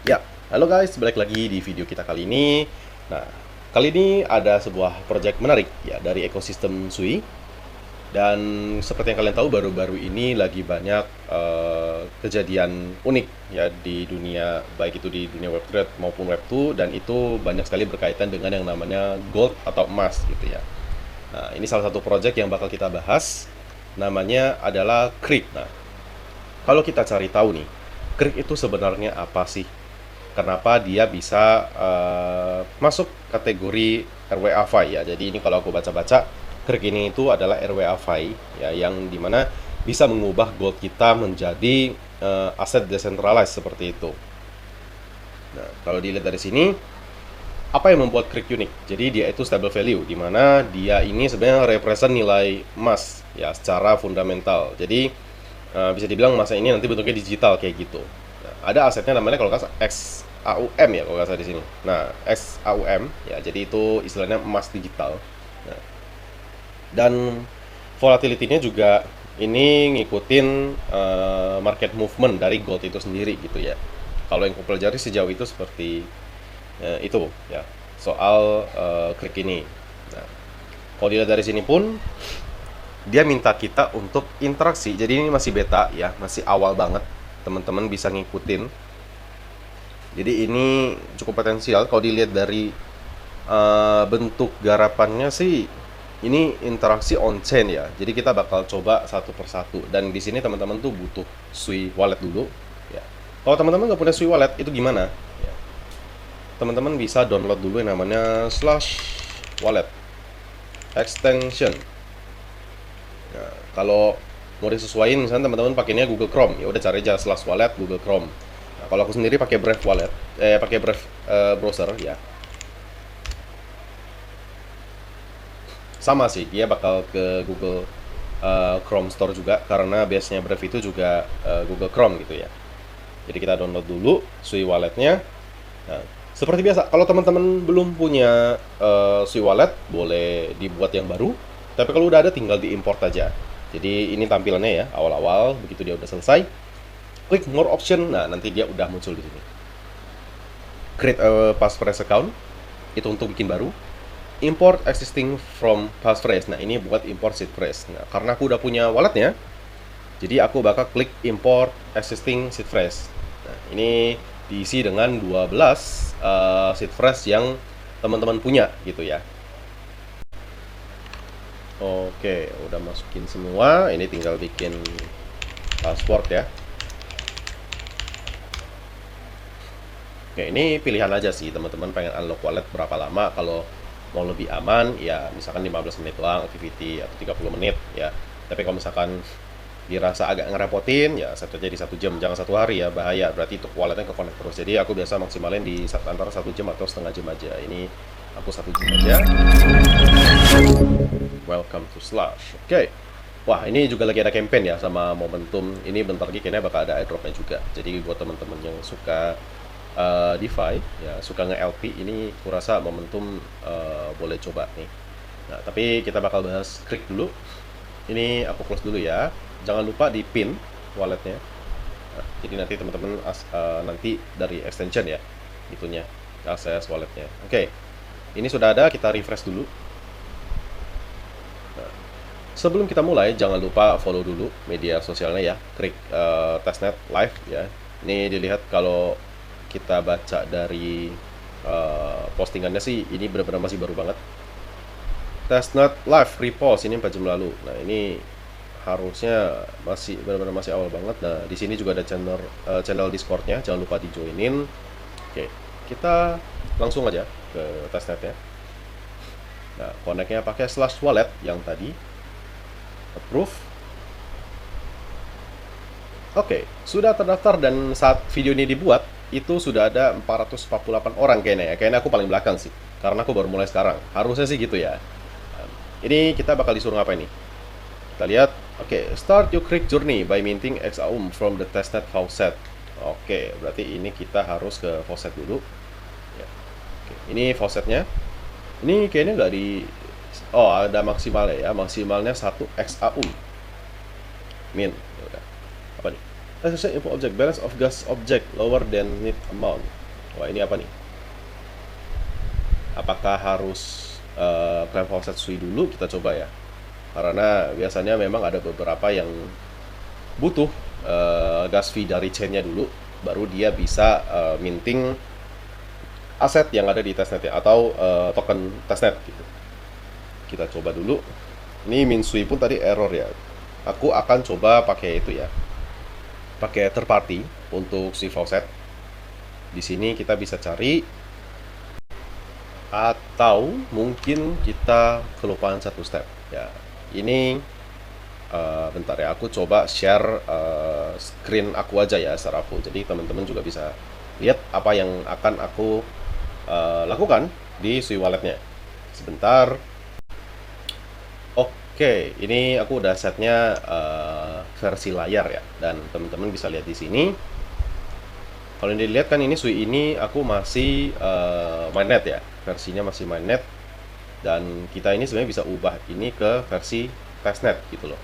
Ya, halo guys, balik lagi di video kita kali ini. Nah, kali ini ada sebuah project menarik ya dari ekosistem Sui. Dan seperti yang kalian tahu, baru-baru ini lagi banyak kejadian unik ya di dunia, baik itu di dunia Web3 maupun Web2, dan itu banyak sekali berkaitan dengan yang namanya gold atau emas gitu ya. Nah, ini salah satu project yang bakal kita bahas, namanya adalah Creek. Nah, kalau kita cari tahu nih, Creek itu sebenarnya apa sih? Kenapa dia bisa masuk kategori RWA-FI ya. Jadi ini kalau aku baca-baca, Creek ini itu adalah RWA-FI ya, yang dimana bisa mengubah gold kita menjadi aset decentralized seperti itu. Nah, kalau dilihat dari sini, apa yang membuat Creek unik? Jadi dia itu stable value, di mana dia ini sebenarnya represent nilai emas ya secara fundamental. Jadi bisa dibilang emasnya ini nanti bentuknya digital kayak gitu. Nah, ada asetnya namanya kalau nggak salah XAUM ya kalau nggak salah di sini. Nah, XAUM ya, jadi itu istilahnya emas digital. Nah, dan volatility-nya juga ini ngikutin market movement dari gold itu sendiri gitu ya. Kalau yang aku pelajari sejauh itu seperti itu ya, soal Creek ini. Nah, kalau dilihat dari sini pun dia minta kita untuk interaksi. Jadi ini masih beta ya, masih awal banget. Teman-teman bisa ngikutin. Jadi ini cukup potensial kalau dilihat dari bentuk garapannya sih. Ini interaksi on chain ya. Jadi kita bakal coba satu persatu. Dan di sini teman-teman tuh butuh Sui wallet dulu ya. Kalau teman-teman nggak punya Sui wallet itu gimana? Ya, teman-teman bisa download dulu yang namanya Slash Wallet extension. Nah, kalau mau disesuaikan misalnya teman-teman pakainya Google Chrome, ya udah cari aja Slash Wallet Google Chrome. Nah, kalau aku sendiri pakai Brave Wallet, pakai Brave browser ya. Sama sih, dia bakal ke Google Chrome Store juga karena base-nya Brave itu juga Google Chrome gitu ya. Jadi kita download dulu Sui Wallet-nya. Nah, seperti biasa, kalau teman-teman belum punya Sui Wallet, boleh dibuat yang baru. Tapi kalau udah ada, tinggal diimport aja. Jadi ini tampilannya ya, awal-awal. Begitu dia udah selesai, klik More Option. Nah, nanti dia udah muncul di sini. Create a passphrase account, itu untuk bikin baru. Import existing from passphrase. Nah, ini buat import seed phrase. Nah, karena aku udah punya walletnya, jadi aku bakal klik import existing seed phrase. Nah, ini diisi dengan 12 seed phrase yang teman-teman punya gitu ya. Oke, udah masukin semua. Ini tinggal bikin password ya. Oke, ini pilihan aja sih, teman-teman pengen unlock wallet berapa lama. Kalau mau lebih aman, ya misalkan 15 menit doang activity atau 30 menit ya. Tapi kalau misalkan dirasa agak ngerepotin, ya set aja di 1 jam, jangan 1 hari ya, bahaya. Berarti itu walletnya ke connect terus. Jadi aku biasa maksimalin di antara 1 jam atau setengah jam aja. Ini aku 1 jam aja. Welcome to Slash. Oke. Wah, ini juga lagi ada campaign ya sama Momentum. Ini bentar lagi kayaknya bakal ada airdropnya juga. Jadi buat teman-teman yang suka DeFi, ya suka nge-LP, ini kurasa Momentum boleh coba nih. Nah, tapi kita bakal bahas Creek dulu. Ini aku close dulu ya. Jangan lupa di pin walletnya. Nah, jadi nanti teman-teman nanti dari extension ya, itunya akses walletnya. Oke. Ini sudah ada, kita refresh dulu. Sebelum kita mulai, jangan lupa follow dulu media sosialnya ya, Creek Testnet Live ya. Ini dilihat kalau kita baca dari postingannya sih, ini benar-benar masih baru banget. Testnet Live repost ini 4 jam lalu. Nah, ini harusnya masih benar-benar masih awal banget. Nah, di sini juga ada channel Discordnya, jangan lupa dijoinin. Oke, kita langsung aja ke testnetnya. Nah, connect-nya pakai Slash Wallet yang tadi. Approve. Oke, sudah terdaftar dan saat video ini dibuat itu sudah ada 448 orang kayaknya ya. Kayaknya aku paling belakang sih, karena aku baru mulai sekarang. Harusnya sih gitu ya. Ini kita bakal disuruh ngapain nih? Kita lihat. Oke, start your Creek journey by minting XAUM from the testnet faucet. Oke, berarti ini kita harus ke faucet dulu. Ya. Oke, ini faucetnya. Ini kayaknya nggak di... Oh, ada maksimalnya ya. Maksimalnya 1 XAUM. Min. Ya udah. Apa nih? Associate info object, balance of gas object lower than need amount. Wah, ini apa nih? Apakah harus claim faucet sui dulu? Kita coba ya. Karena biasanya memang ada beberapa yang butuh gas fee dari chainnya dulu, baru dia bisa minting aset yang ada di testnet ya, atau token testnet gitu. Kita coba dulu. Ini Minsui pun tadi error ya. Aku akan coba pakai itu ya, pakai third party untuk si faucet. Di sini kita bisa cari, atau mungkin kita kelupaan satu step ya. Ini bentar ya, aku coba share screen aku aja ya secara full, jadi teman-teman juga bisa lihat apa yang akan aku lakukan di Sui Walletnya. Sebentar. Oke, ini aku udah setnya versi layar ya, dan teman-teman bisa lihat di sini. Kalau yang dilihat kan ini Sui ini aku masih mainnet ya, versinya masih mainnet, dan kita ini sebenarnya bisa ubah ini ke versi testnet gitu loh.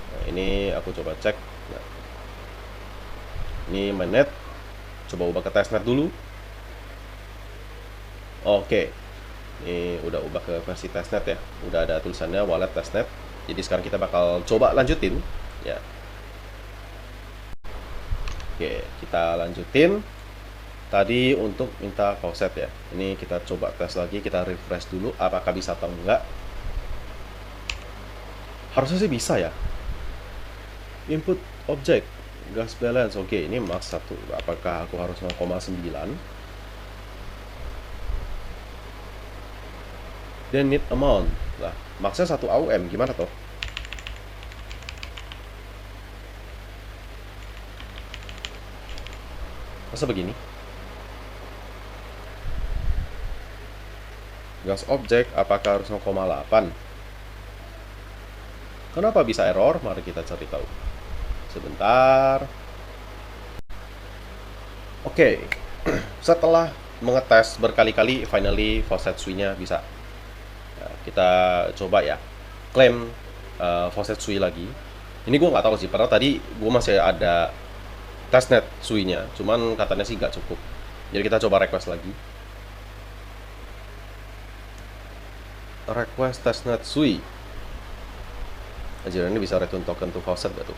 Nah, ini aku coba cek. Nah, ini mainnet, coba ubah ke testnet dulu. Oke, ini udah ubah ke versi testnet ya, udah ada tulisannya wallet testnet. Jadi sekarang kita bakal coba lanjutin ya. Oke, kita lanjutin. Tadi untuk minta faucet ya, ini kita coba tes lagi, kita refresh dulu apakah bisa atau enggak. Harusnya sih bisa ya. Input object gas balance, oke, ini max 1. Apakah aku harus 0,9? Dan need amount lah, maksnya 1 AUM, gimana toh? Masa begini? Gas object apakah harus 0,8? Kenapa bisa error? Mari kita cari tahu. Sebentar. Oke. Setelah mengetes berkali-kali, finally faucet sui-nya bisa. Nah, kita coba ya, klaim faucet sui lagi. Ini gue nggak tahu sih, karena tadi gue masih ada testnet sui-nya, cuman katanya sih nggak cukup. Jadi kita coba request lagi. Request testnet sui. Anjir, ini bisa return token to faucet gak tuh?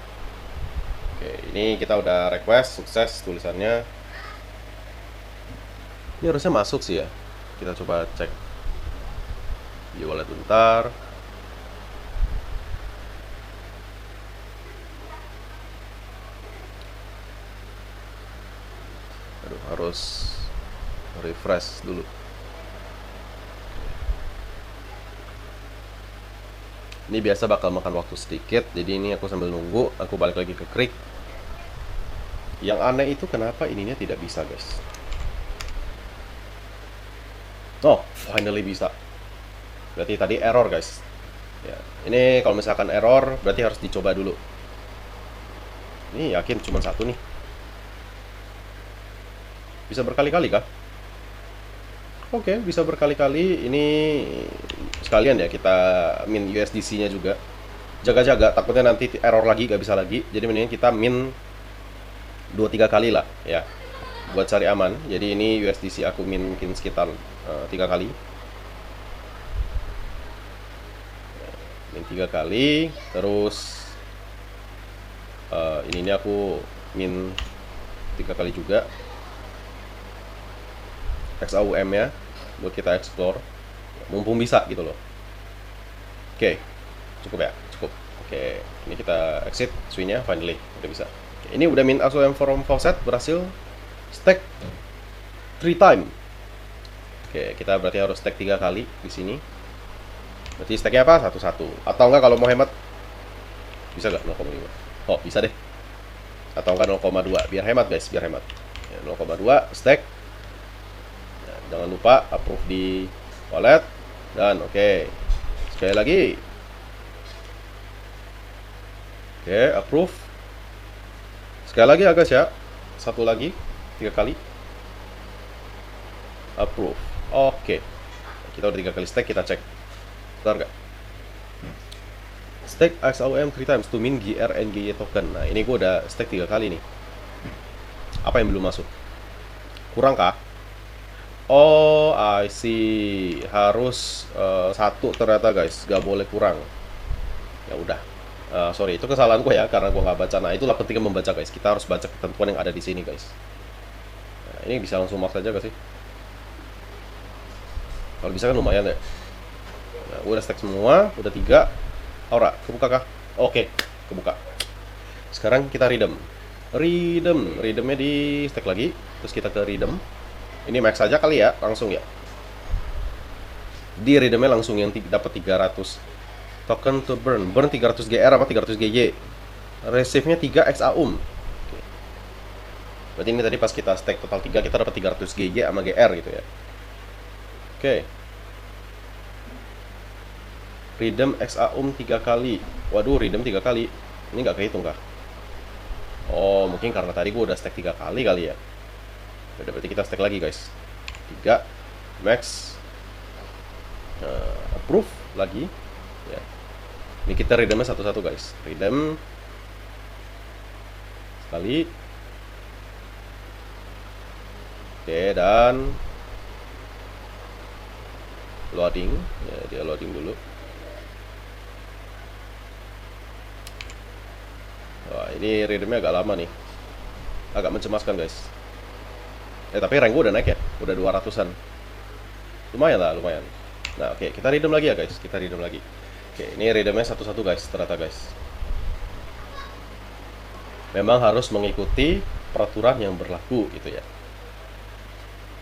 Oke, ini kita udah request, sukses tulisannya. Ini harusnya masuk sih ya. Kita coba cek di wallet bentar. Aduh, harus refresh dulu. Ini biasa bakal makan waktu sedikit, jadi ini aku sambil nunggu, aku balik lagi ke Krik. Yang aneh itu kenapa ininya tidak bisa, guys. Oh, finally bisa. Berarti tadi error, guys. Ya, ini kalau misalkan error, berarti harus dicoba dulu. Ini yakin cuma satu nih. Bisa berkali-kali kah? Oke, bisa berkali-kali. Ini sekalian ya kita min USDC-nya juga. Jaga-jaga, takutnya nanti error lagi, gak bisa lagi. Jadi mendingan kita min 2-3 kali lah ya, buat cari aman. Jadi ini USDC aku min mungkin sekitar 3 kali. Min 3 kali. Terus ini aku min 3 kali juga. XAUM ya, buat kita explore. Mumpung bisa gitu loh. Oke, cukup ya, cukup. Oke, ini kita exit sui-nya, finally udah bisa. Oke, ini udah min AUM from faucet, berhasil stack 3 time. Oke, kita berarti harus stack 3 kali di sini. Berarti stacknya apa? 1-1. Atau enggak kalau mau hemat bisa nggak 0,5? Oh, bisa deh. Atau enggak 0,2, biar hemat guys, biar hemat. Ya, 0,2 stack. Nah, jangan lupa approve di wallet. Dan oke. Sekali lagi. Oke, approve. Sekali lagi ya guys ya. Satu lagi, 3 kali. Approve. Oke. Kita udah 3 kali stack, kita cek. Bentar nggak? Stack XAUM 3 times to min GR and GY token. Nah, ini gue udah stack 3 kali nih. Apa yang belum masuk? Kurang kah? Oh, I see. Harus satu ternyata guys, gak boleh kurang. Ya udah. Sorry, itu kesalahan gue ya, karena gue nggak baca. Nah, itulah pentingnya membaca guys. Kita harus baca ketentuan yang ada di sini guys. Nah, ini bisa langsung max aja gak sih? Kalau bisa kan lumayan ya. Nah, gue udah stack semua, udah 3. Aura, kebuka kah? Oke, kebuka. Sekarang kita redeem. Redeemnya di stack lagi. Terus kita ke redeem. Ini max aja kali ya, langsung ya. Di redeemnya langsung yang dapat 300 token to burn. Burn 300 GR apa 300 GY. Receive-nya 3 XAUM. Oke. Berarti ini tadi pas kita stack total 3 kita dapat 300 GY sama GR gitu ya. Oke. Redeem XAUM 3 kali. Waduh, redeem 3 kali. Ini nggak kehitung kah? Oh, mungkin karena tadi gue udah stack 3 kali ya. Udah, berarti kita stack lagi guys. 3 max, approve lagi ya. Ini kita redeemnya satu-satu guys. Redeem sekali. Oke, dan loading ya, dia loading dulu. Wah, ini redeemnya agak lama nih, agak mencemaskan guys. Tapi rank gue udah naik ya, udah 200-an. Lumayan lah, lumayan. Nah, oke, kita redeem lagi ya guys, kita redeem lagi. Oke, ini redeemnya satu-satu guys, ternyata guys. Memang harus mengikuti peraturan yang berlaku gitu ya.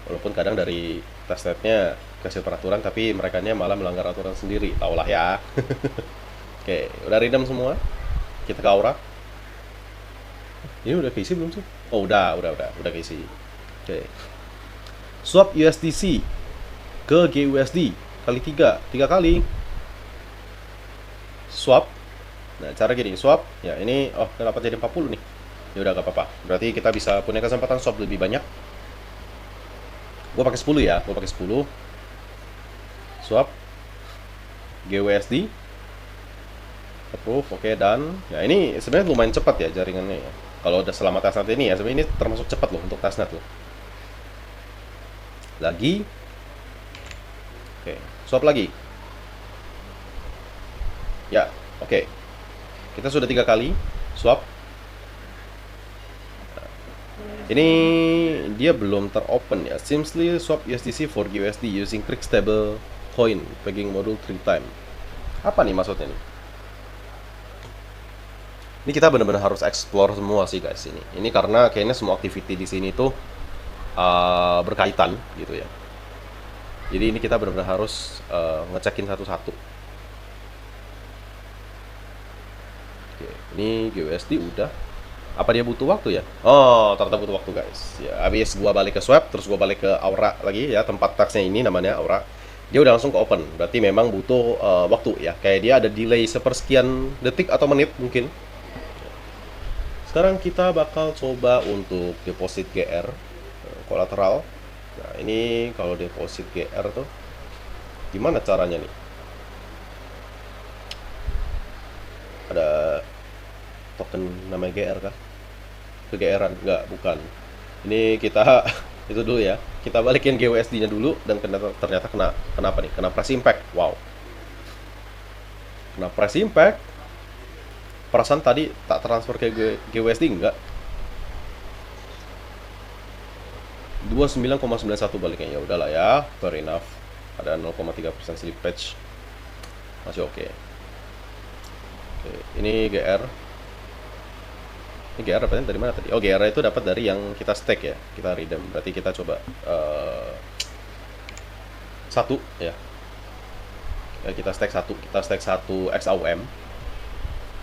Walaupun kadang dari testnetnya kasih peraturan, tapi merekanya malah melanggar aturan sendiri, tau lah ya. Oke, udah redeem semua. Kita ke Aura. Ini udah keisi belum sih? Oh, udah keisi. Oke. Swap USDC ke GUSD kali 3 kali. Swap. Nah, cara gini, swap. Ya, ini kenapa jadi 40 nih? Ya udah gak apa-apa. Berarti kita bisa punya kesempatan swap lebih banyak. Gue pakai 10 ya, gue pakai 10. Swap GUSD. Approve, oke, dan ya ini sebenarnya lumayan cepat ya jaringannya ya. Kalau udah selama testnet ini ya, sebenarnya ini termasuk cepat loh untuk testnet loh. Lagi. Oke, swap lagi. Ya, oke. Kita sudah 3 kali swap. Ini dia belum teropen ya. Seamlessly swap USDC for USD using Creek stable coin pegging module 3 time. Apa nih maksudnya nih? Ini kita benar-benar harus explore semua sih guys ini. Ini karena kayaknya semua activity di sini tuh berkaitan gitu ya. Jadi ini kita benar-benar harus ngecekin satu-satu. Oke, ini GUSD udah. Apa dia butuh waktu ya? Oh, ternyata butuh waktu guys. Ya, habis gua balik ke swap, terus gua balik ke Aura lagi ya, tempat taxnya ini namanya Aura. Dia udah langsung ke open. Berarti memang butuh waktu ya. Kayak dia ada delay sepersekian detik atau menit mungkin. Sekarang kita bakal coba untuk deposit GR kolateral. Nah, ini kalau deposit GR tuh gimana caranya nih? Ada token namanya GR kah? GR-an? Enggak, bukan. Ini kita itu dulu ya. Kita balikin GUSD-nya dulu dan ternyata kenapa nih? Kena price impact. Wow. Kena price impact. Perasaan tadi tak transfer ke GUSD enggak? 29,91 baliknya, ya udahlah ya, fair enough. Ada 0,3% slippage, masih oke. Oke, ini GR. Ini GR dapatnya dari mana tadi? Oh, GR itu dapat dari yang kita stake ya, kita redeem. Berarti kita coba satu ya. Kita stake satu XAUM.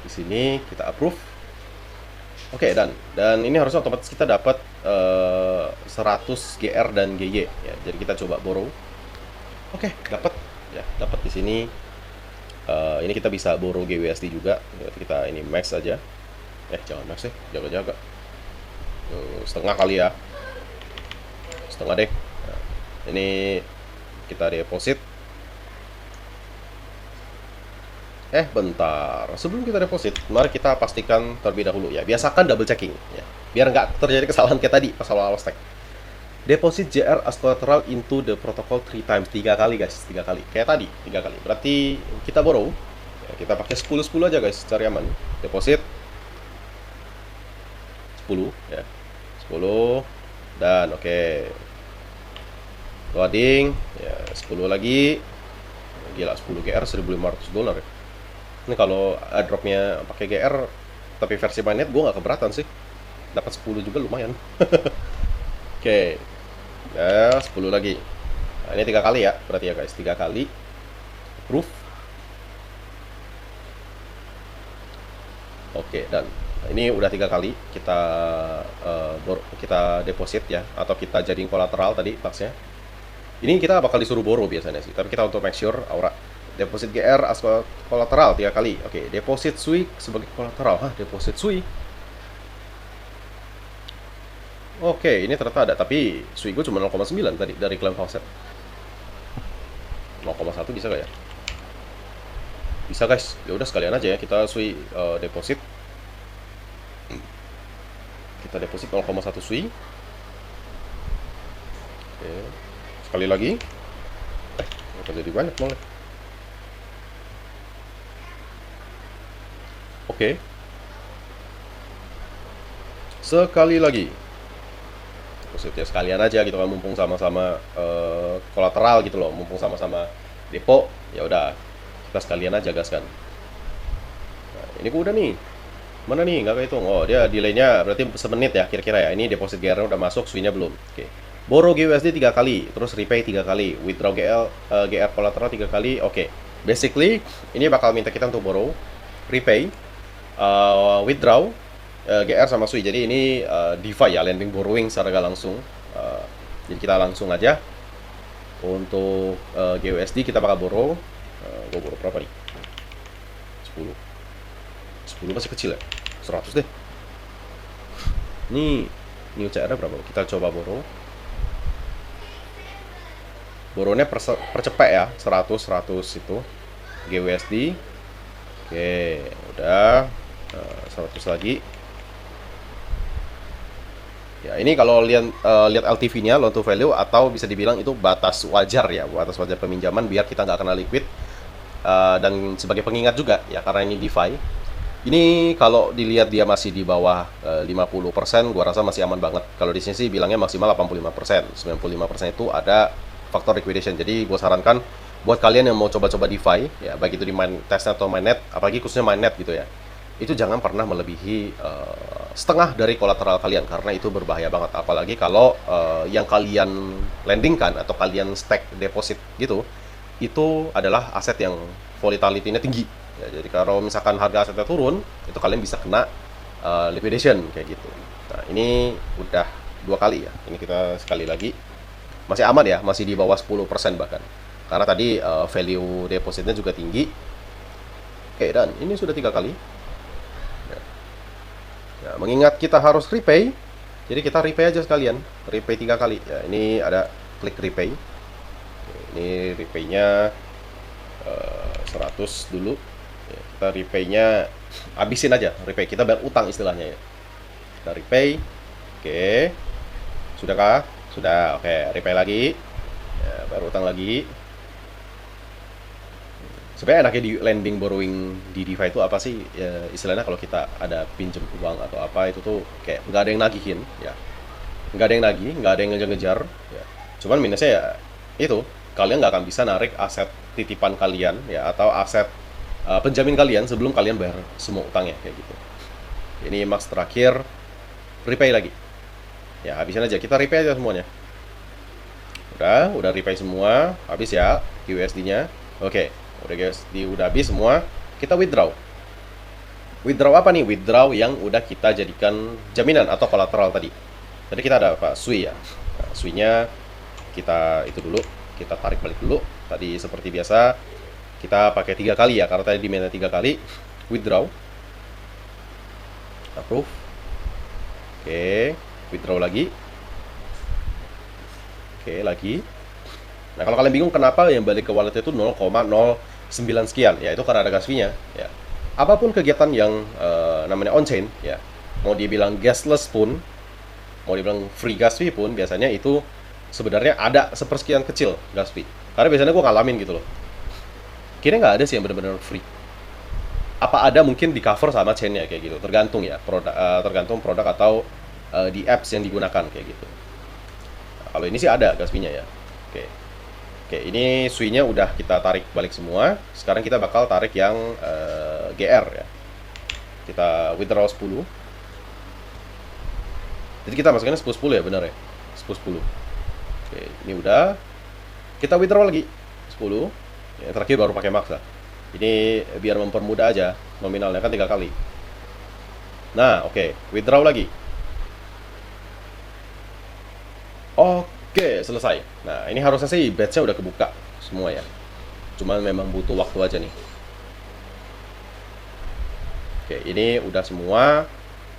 Di sini kita approve. Oke, dan ini harusnya otomatis kita dapat 100 GR dan GY ya. Jadi kita coba borrow. Oke, dapat di sini. Ini kita bisa borrow GUSD juga. Berarti kita ini max aja. Jangan max ya, jaga-jaga. Setengah kali ya. Setengah deh. Nah, ini kita deposit. Bentar. Sebelum kita deposit, mari kita pastikan terlebih dahulu ya. Biasakan double checking ya. Biar nggak terjadi kesalahan kayak tadi pas awal-awal stack. Deposit JR as collateral into the protocol 3 times. 3 kali guys, 3 kali. Kayak tadi, 3 kali. Berarti kita borrow. Ya, kita pakai 10-10 aja guys, cari aman. Deposit 10 ya. 10 dan oke. Loading ya, 10 lagi. Gila, 10 GR $1.500 ya. Ini kalau airdropnya pakai GR tapi versi mainnet, gue nggak keberatan sih. Dapat 10 juga lumayan. Oke. Ya, 10 lagi. Nah, ini 3 kali ya, berarti ya guys, 3 kali. Proof. Oke, dan ini udah 3 kali kita kita deposit ya, atau kita jadiin kolateral tadi taxnya. Ini kita bakal disuruh borrow biasanya sih, tapi kita untuk make sure aura deposit GR as kolateral 3 kali. Oke, deposit SUI sebagai kolateral. Deposit SUI. Oke, ini ternyata ada, tapi SUI gue cuma 0,9 tadi dari claim faucet. 0,1 bisa gak ya? Bisa guys. Ya udah sekalian aja ya kita SUI deposit. Kita deposit 0,1 SUI. Oke. Sekali lagi. Jadi banyak malah. Oke. Sekali lagi. Maksudnya sekalian aja gitu kan, mumpung sama-sama kolateral gitu loh, mumpung sama-sama depo, ya udah kita sekalian aja gaskan. Nah, ini gua udah nih. Mana nih? Nggak kehitung. Oh, dia delaynya berarti semenit ya kira-kira ya. Ini deposit GR udah masuk, SUI-nya belum. Oke. Borrow GUSD 3 kali, terus repay 3 kali, withdraw GR kolateral 3 kali. Oke. Basically, ini bakal minta kita untuk borrow, repay, withdraw GR sama SUI. Jadi ini DeFi ya, lending borrowing secara gak langsung. Jadi kita langsung aja untuk GUSD kita bakal borrow. Gue borrow berapa nih? 10 masih kecil ya, 100 deh. Ini new CR berapa? Kita coba borrow. Borrownya percepet ya, 100 itu GUSD. Oke, udah 100 lagi. Ya, ini kalau lihat LTV-nya, loan to value, atau bisa dibilang itu batas wajar ya, batas wajar peminjaman biar kita nggak kena liquid. Dan sebagai pengingat juga ya, karena ini DeFi. Ini kalau dilihat dia masih di bawah 50%, gua rasa masih aman banget. Kalau di sini sih bilangnya maksimal 85%. 95% itu ada faktor liquidation. Jadi gua sarankan buat kalian yang mau coba-coba DeFi, ya baik itu di testnet atau mainnet, apalagi khususnya mainnet gitu ya, itu jangan pernah melebihi setengah dari kolateral kalian, karena itu berbahaya banget. Apalagi kalau yang kalian lendingkan atau kalian stack deposit gitu, itu adalah aset yang volatility-nya tinggi. Ya, jadi kalau misalkan harga asetnya turun, itu kalian bisa kena liquidation kayak gitu. Nah, ini udah 2 kali ya. Ini kita sekali lagi. Masih aman ya, masih di bawah 10% bahkan. Karena tadi value depositnya juga tinggi. Oke, dan ini sudah 3 kali. Ya, mengingat kita harus repay, jadi kita repay aja sekalian. Repay 3 kali. Ya, ini ada klik repay. Ini repay-nya 100 dulu. Ya, kita repay-nya habisin aja, repay, kita bayar utang istilahnya ya. Kita repay. Oke. Sudahkah? Sudah. Oke, repay lagi. Ya, bayar utang lagi. Sebenarnya enaknya di lending borrowing di DeFi itu apa sih? Ya, istilahnya kalau kita ada pinjem uang atau apa, itu tuh kayak nggak ada yang nagihin ya. Nggak ada yang nagih, nggak ada yang ngejar-ngejar ya. Cuman minusnya ya itu, kalian nggak akan bisa narik aset titipan kalian ya, atau aset penjamin kalian sebelum kalian bayar semua utangnya kayak gitu. Ini max terakhir, repay lagi. Ya, habisin aja, kita repay aja semuanya. Udah repay semua, habis ya USD-nya. Oke, udah habis semua, kita withdraw. Withdraw apa nih? Withdraw yang udah kita jadikan jaminan atau kolateral tadi. Jadi kita ada apa? SUI ya. Nah, SUI-nya kita itu dulu, kita tarik balik dulu. Tadi seperti biasa kita pakai 3 kali ya, karena tadi diminta 3 kali. Withdraw, approve. Oke, withdraw lagi. Oke, lagi. Nah, kalau kalian bingung kenapa yang balik ke wallet itu 0,0 9 sekian, ya itu karena ada gas fee-nya, ya. Apapun kegiatan yang namanya on-chain, ya, mau dibilang gasless pun, mau dibilang free gas fee pun, biasanya itu sebenarnya ada sepersekian kecil gas fee. Karena biasanya gue ngalamin gitu loh. Kira nggak ada sih yang benar-benar free. Apa ada mungkin di cover sama chain-nya kayak gitu, tergantung ya, tergantung produk atau di apps yang digunakan kayak gitu. Nah, kalau ini sih ada gas fee-nya ya. Oke. Oke, ini SUI-nya udah kita tarik balik semua. Sekarang kita bakal tarik yang GR ya. Kita withdraw 10. Jadi kita masukinnya 10-10 ya, benar ya? 10-10. Oke, ini udah. Kita withdraw lagi 10. Ya, terakhir baru pakai maksa. Ini biar mempermudah aja, nominalnya kan 3 kali. Nah, oke, withdraw lagi. Oke, selesai. Nah, ini harusnya sih batch-nya udah kebuka semua ya. Cuman memang butuh waktu aja nih. Oke, ini udah semua.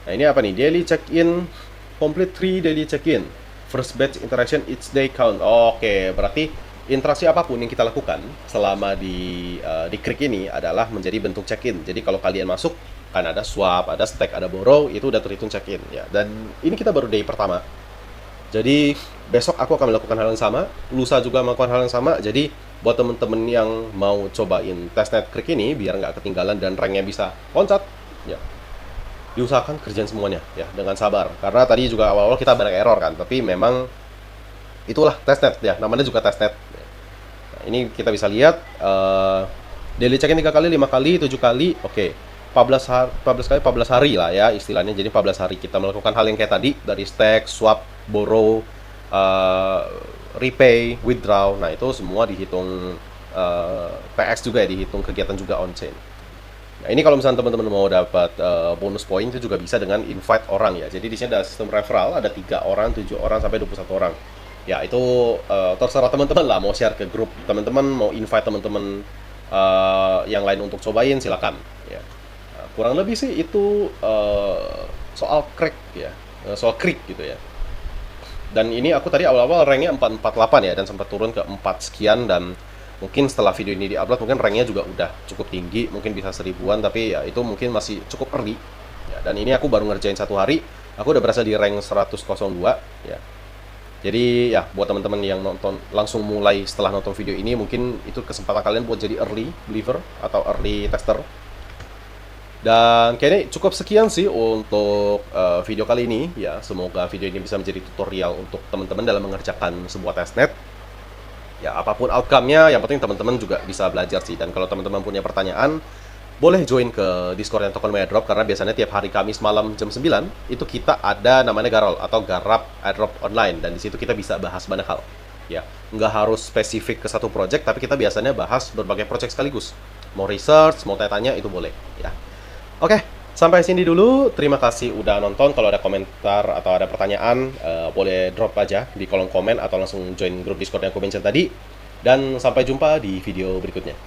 Nah, ini apa nih? Daily check-in, complete 3 daily check-in. First batch interaction each day count. Oke, berarti interaksi apapun yang kita lakukan selama di Kriq ini adalah menjadi bentuk check-in. Jadi kalau kalian masuk, kan ada swap, ada stake, ada borrow, itu udah terhitung check-in ya. Dan ini kita baru day pertama. Jadi besok aku akan melakukan hal yang sama, lusa juga melakukan hal yang sama. Jadi buat temen-temen yang mau cobain testnet Kriq ini biar nggak ketinggalan dan ranknya bisa loncat, ya diusahakan kerjain semuanya ya dengan sabar. Karena tadi juga awal-awal kita banyak error kan, tapi memang itulah testnet ya, namanya juga testnet. Nah, ini kita bisa lihat daily check-in 3 kali, 5 kali, 7 kali, oke. 14 hari, 14 kali 14 hari lah ya istilahnya. Jadi 14 hari kita melakukan hal yang kayak tadi, dari stake, swap, borrow, repay, withdraw. Nah, itu semua dihitung PX juga ya, dihitung kegiatan juga on-chain. Nah, ini kalau misalnya teman-teman mau dapat bonus poin itu juga bisa dengan invite orang ya. Jadi di sini ada sistem referral, ada 3 orang, 7 orang, sampai 21 orang. Ya, itu terserah teman-teman lah mau share ke grup teman-teman, mau invite teman-teman yang lain untuk cobain, silakan ya. Kurang lebih sih itu soal Kriq ya, soal Kriq gitu ya. Dan ini aku tadi awal-awal ranknya 448 ya, dan sempat turun ke 4 sekian, dan mungkin setelah video ini diupload mungkin ranknya juga udah cukup tinggi, mungkin bisa 1000-an, tapi ya itu mungkin masih cukup early ya. Dan ini aku baru ngerjain 1 hari, aku udah berhasil di rank 102 ya. Jadi ya buat teman-teman yang nonton langsung mulai setelah nonton video ini, mungkin itu kesempatan kalian buat jadi early believer atau early tester. Dan kayaknya cukup sekian sih untuk video kali ini ya. Semoga video ini bisa menjadi tutorial untuk teman-teman dalam mengerjakan sebuah testnet. Ya, apapun outcome-nya, yang penting teman-teman juga bisa belajar sih. Dan kalau teman-teman punya pertanyaan, boleh join ke Discord yang Token Airdrop, karena biasanya tiap hari Kamis malam jam 9 itu kita ada namanya Garol atau Garap Airdrop online, dan di situ kita bisa bahas banyak hal. Ya, nggak harus spesifik ke satu project, tapi kita biasanya bahas berbagai project sekaligus. Mau research, mau tanya-tanya, itu boleh ya. Oke, sampai sini dulu. Terima kasih udah nonton. Kalau ada komentar atau ada pertanyaan, boleh drop aja di kolom komen atau langsung join grup Discord yang aku mention tadi. Dan sampai jumpa di video berikutnya.